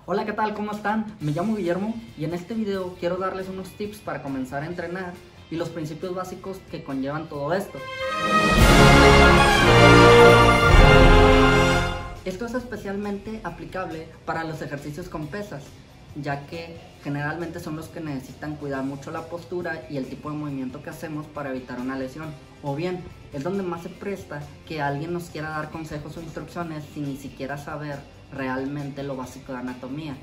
Hola, ¿qué tal? ¿Cómo están? Me llamo Guillermo y en este video quiero darles unos tips para comenzar a entrenar y los principios básicos que conllevan todo esto. Esto es especialmente aplicable para los ejercicios con pesas, ya que generalmente son los que necesitan cuidar mucho la postura y el tipo de movimiento que hacemos para evitar una lesión. O bien, es donde más se presta que alguien nos quiera dar consejos o instrucciones sin ni siquiera saber realmente lo básico de anatomía.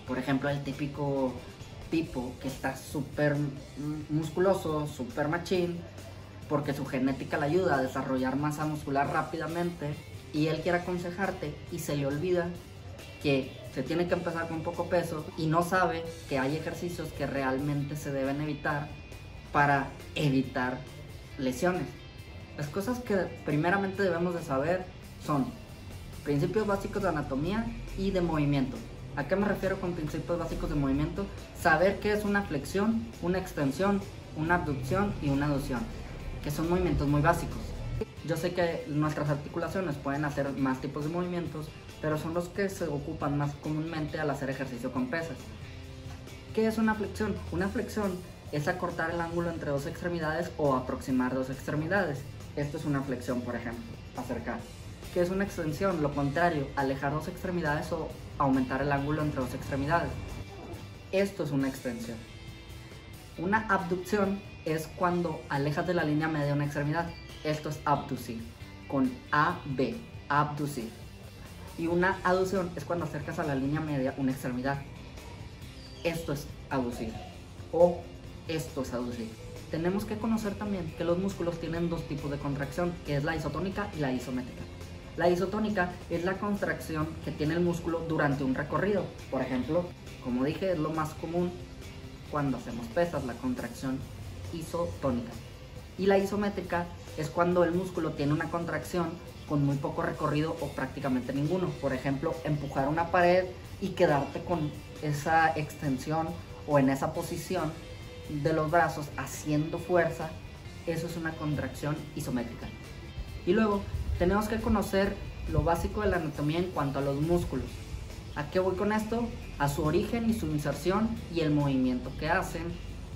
Por ejemplo, el típico tipo que está súper musculoso, súper machín, porque su genética le ayuda a desarrollar masa muscular rápidamente y él quiere aconsejarte y se le olvida que se tiene que empezar con poco peso y no sabe que hay ejercicios que realmente se deben evitar para evitar lesiones. Las cosas que primeramente debemos de saber son principios básicos de anatomía y de movimiento. ¿A qué me refiero con principios básicos de movimiento? Saber qué es una flexión, una extensión, una abducción y una aducción, que son movimientos muy básicos. Yo sé que nuestras articulaciones pueden hacer más tipos de movimientos, pero son los que se ocupan más comúnmente al hacer ejercicio con pesas. ¿Qué es una flexión? Una flexión es acortar el ángulo entre dos extremidades o aproximar dos extremidades. Esto es una flexión, por ejemplo, acercar. ¿Qué es una extensión? Lo contrario, alejar dos extremidades o aumentar el ángulo entre dos extremidades. Esto es una extensión. Una abducción es cuando alejas de la línea media una extremidad. Esto es abducir, con AB, abducir. Y una aducción es cuando acercas a la línea media una extremidad. Esto es aducir, o esto es aducir. Tenemos que conocer también que los músculos tienen dos tipos de contracción, que es la isotónica y la isométrica. La isotónica es la contracción que tiene el músculo durante un recorrido. Por ejemplo, como dije, es lo más común cuando hacemos pesas, la contracción isotónica. Y la isométrica es cuando el músculo tiene una contracción con muy poco recorrido o prácticamente ninguno. Por ejemplo, empujar una pared y quedarte con esa extensión o en esa posición de los brazos haciendo fuerza. Eso es una contracción isométrica. Y luego tenemos que conocer lo básico de la anatomía en cuanto a los músculos. ¿A qué voy con esto? A su origen y su inserción y el movimiento que hacen,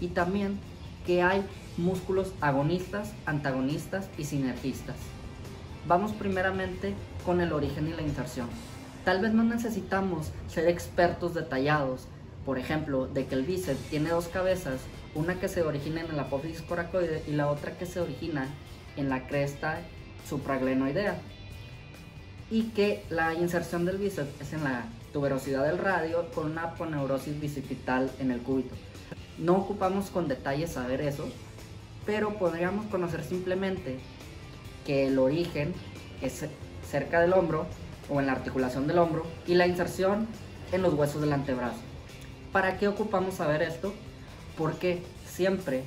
y también que hay músculos agonistas, antagonistas y sinergistas. Vamos primeramente con el origen y la inserción. Tal vez no necesitamos ser expertos detallados, por ejemplo, de que el bíceps tiene dos cabezas, una que se origina en el apófisis coracoide y la otra que se origina en la cresta supraglenoidea, y que la inserción del bíceps es en la tuberosidad del radio con una aponeurosis bicipital en el cúbito. No ocupamos con detalle saber eso, pero podríamos conocer simplemente que el origen es cerca del hombro o en la articulación del hombro y la inserción en los huesos del antebrazo. ¿Para qué ocupamos saber esto? Porque siempre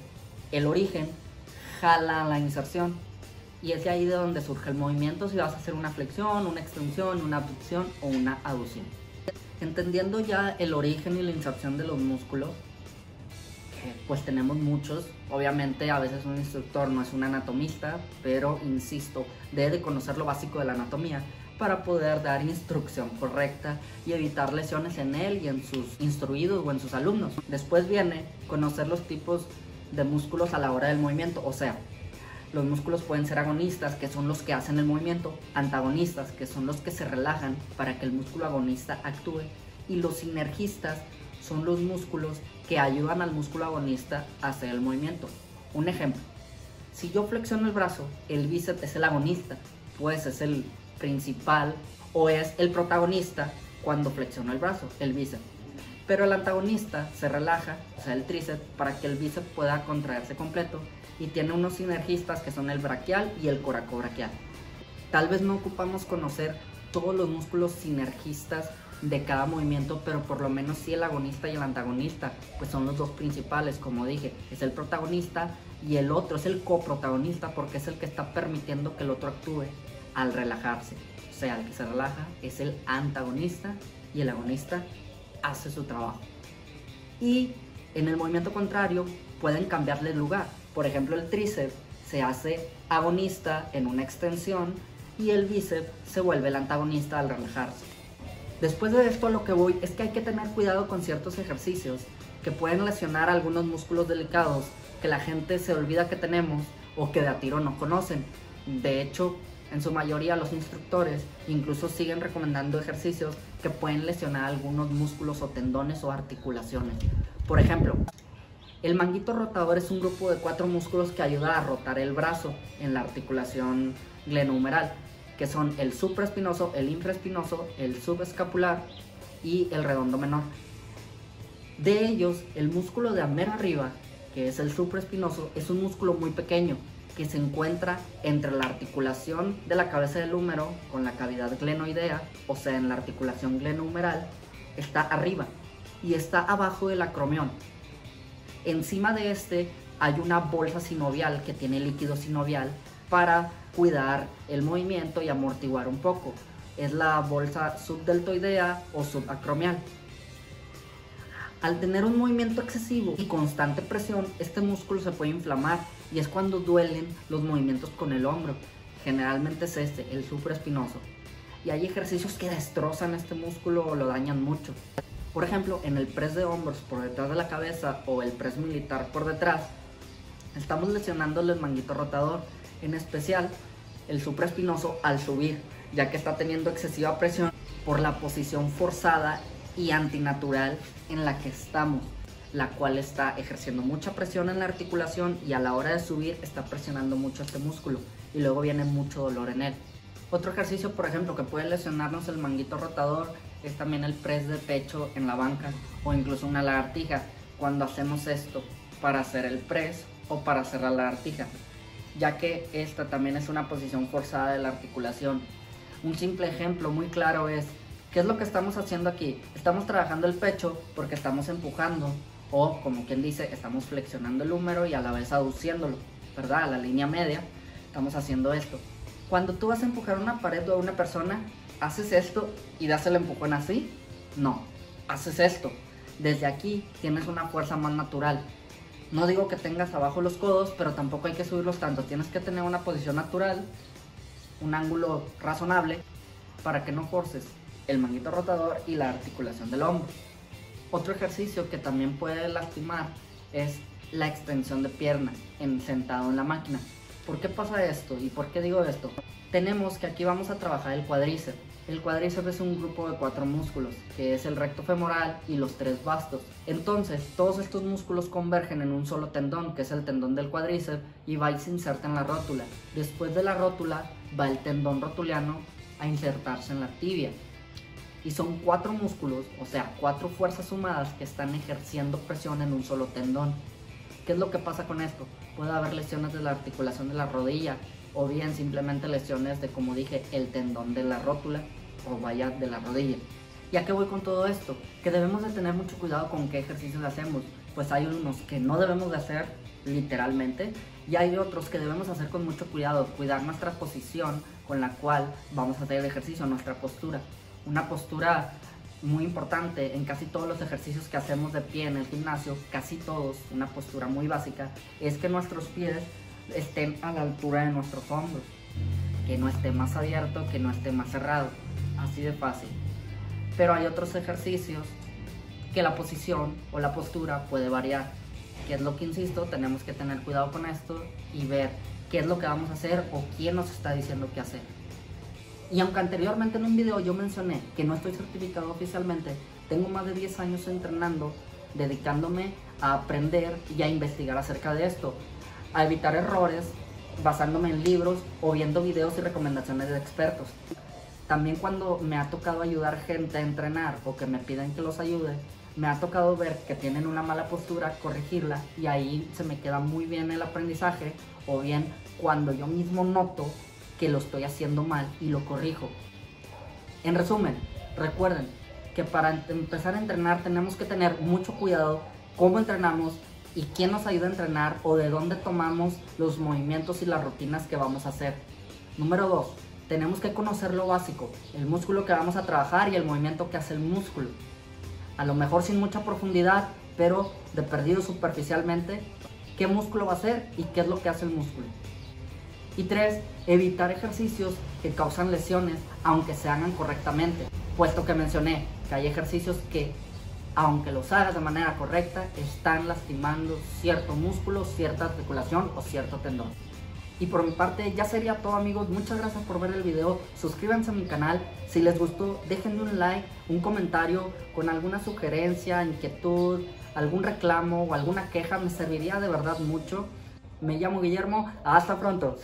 el origen jala la inserción y es de ahí de donde surge el movimiento si vas a hacer una flexión, una extensión, una abducción o una aducción. Entendiendo ya el origen y la inserción de los músculos, pues tenemos muchos. Obviamente a veces un instructor no es un anatomista, pero insisto, debe de conocer lo básico de la anatomía para poder dar instrucción correcta y evitar lesiones en él y en sus instruidos o en sus alumnos. Después viene conocer los tipos de músculos a la hora del movimiento, o sea, los músculos pueden ser agonistas, que son los que hacen el movimiento, antagonistas, que son los que se relajan para que el músculo agonista actúe, y los sinergistas son los músculos que ayudan al músculo agonista a hacer el movimiento. Un ejemplo, si yo flexiono el brazo, el bíceps es el agonista, pues es el principal o es el protagonista cuando flexiono el brazo, el bíceps. Pero el antagonista se relaja, o sea el tríceps, para que el bíceps pueda contraerse completo, y tiene unos sinergistas que son el braquial y el coracobraquial. Tal vez no ocupamos conocer todos los músculos sinergistas de cada movimiento, pero por lo menos sí el agonista y el antagonista, pues son los dos principales. Como dije, es el protagonista y el otro es el coprotagonista porque es el que está permitiendo que el otro actúe al relajarse. O sea, el que se relaja es el antagonista y el agonista hace su trabajo. Y en el movimiento contrario pueden cambiarle lugar. Por ejemplo, el tríceps se hace agonista en una extensión y el bíceps se vuelve el antagonista al relajarse. Después de esto, a lo que voy es que hay que tener cuidado con ciertos ejercicios que pueden lesionar algunos músculos delicados que la gente se olvida que tenemos o que de a tiro no conocen. De hecho, en su mayoría los instructores incluso siguen recomendando ejercicios que pueden lesionar algunos músculos o tendones o articulaciones. Por ejemplo, el manguito rotador es un grupo de 4 músculos que ayuda a rotar el brazo en la articulación glenohumeral, que son el supraespinoso, el infraespinoso, el subescapular y el redondo menor. De ellos, el músculo de mero arriba, que es el supraespinoso, es un músculo muy pequeño que se encuentra entre la articulación de la cabeza del húmero con la cavidad glenoidea, o sea, en la articulación glenohumeral, está arriba y está abajo del acromión. Encima de este hay una bolsa sinovial que tiene líquido sinovial para cuidar el movimiento y amortiguar un poco. Es la bolsa subdeltoidea o subacromial. Al tener un movimiento excesivo y constante presión, este músculo se puede inflamar y es cuando duelen los movimientos con el hombro. Generalmente es este, el supraespinoso. Y hay ejercicios que destrozan este músculo o lo dañan mucho. Por ejemplo, en el press de hombros por detrás de la cabeza o el press militar por detrás, estamos lesionando el manguito rotador, en especial el supraespinoso al subir, ya que está teniendo excesiva presión por la posición forzada y antinatural en la que estamos, la cual está ejerciendo mucha presión en la articulación y a la hora de subir está presionando mucho este músculo y luego viene mucho dolor en él. Otro ejercicio, por ejemplo, que puede lesionarnos el manguito rotador es también el press de pecho en la banca o incluso una lagartija, cuando hacemos esto para hacer el press o para hacer la lagartija, ya que esta también es una posición forzada de la articulación. Un simple ejemplo muy claro es, ¿qué es lo que estamos haciendo aquí? Estamos trabajando el pecho porque estamos empujando o, como quien dice, estamos flexionando el húmero y a la vez aduciéndolo, ¿verdad? A la línea media estamos haciendo esto. Cuando tú vas a empujar una pared o a una persona, ¿haces esto y das el empujón así? No, haces esto. Desde aquí tienes una fuerza más natural. No digo que tengas abajo los codos, pero tampoco hay que subirlos tanto. Tienes que tener una posición natural, un ángulo razonable, para que no forces el manguito rotador y la articulación del hombro. Otro ejercicio que también puede lastimar es la extensión de pierna sentado en la máquina. ¿Por qué pasa esto? ¿Y por qué digo esto? Tenemos que aquí vamos a trabajar el cuádriceps. El cuádriceps es un grupo de 4 músculos, que es el recto femoral y los 3 bastos. Entonces, todos estos músculos convergen en un solo tendón, que es el tendón del cuádriceps, y va y se inserta en la rótula. Después de la rótula, va el tendón rotuliano a insertarse en la tibia. Y son 4 músculos, o sea, 4 fuerzas sumadas que están ejerciendo presión en un solo tendón. ¿Qué es lo que pasa con esto? Puede haber lesiones de la articulación de la rodilla, o bien simplemente lesiones de, como dije, el tendón de la rótula o vaya de la rodilla. ¿Y a qué voy con todo esto? Que debemos de tener mucho cuidado con qué ejercicios hacemos, pues hay unos que no debemos de hacer literalmente y hay otros que debemos hacer con mucho cuidado, cuidar nuestra posición con la cual vamos a hacer el ejercicio, nuestra postura. Una postura muy importante en casi todos los ejercicios que hacemos de pie en el gimnasio, casi todos, una postura muy básica, es que nuestros pies estén a la altura de nuestros hombros, que no esté más abierto, que no esté más cerrado, así de fácil. Pero hay otros ejercicios que la posición o la postura puede variar, que es lo que insisto, tenemos que tener cuidado con esto y ver qué es lo que vamos a hacer o quién nos está diciendo qué hacer. Y aunque anteriormente en un video yo mencioné que no estoy certificado oficialmente, tengo más de 10 años entrenando, dedicándome a aprender y a investigar acerca de esto, a evitar errores, basándome en libros o viendo videos y recomendaciones de expertos. También cuando me ha tocado ayudar gente a entrenar o que me piden que los ayude, me ha tocado ver que tienen una mala postura, corregirla y ahí se me queda muy bien el aprendizaje, o bien cuando yo mismo noto que lo estoy haciendo mal y lo corrijo. En resumen, recuerden que para empezar a entrenar tenemos que tener mucho cuidado cómo entrenamos y quién nos ayuda a entrenar o de dónde tomamos los movimientos y las rutinas que vamos a hacer. Número 2, tenemos que conocer lo básico, el músculo que vamos a trabajar y el movimiento que hace el músculo. A lo mejor sin mucha profundidad, pero de perdido superficialmente, qué músculo va a ser y qué es lo que hace el músculo. Y 3, evitar ejercicios que causan lesiones aunque se hagan correctamente. puesto que mencioné que hay ejercicios que, aunque los hagas de manera correcta, están lastimando cierto músculo, cierta articulación o cierto tendón. Y por mi parte ya sería todo, amigos. Muchas gracias por ver el video. Suscríbanse a mi canal. Si les gustó, déjenme un like, un comentario con alguna sugerencia, inquietud, algún reclamo o alguna queja. Me serviría de verdad mucho. Me llamo Guillermo. Hasta pronto.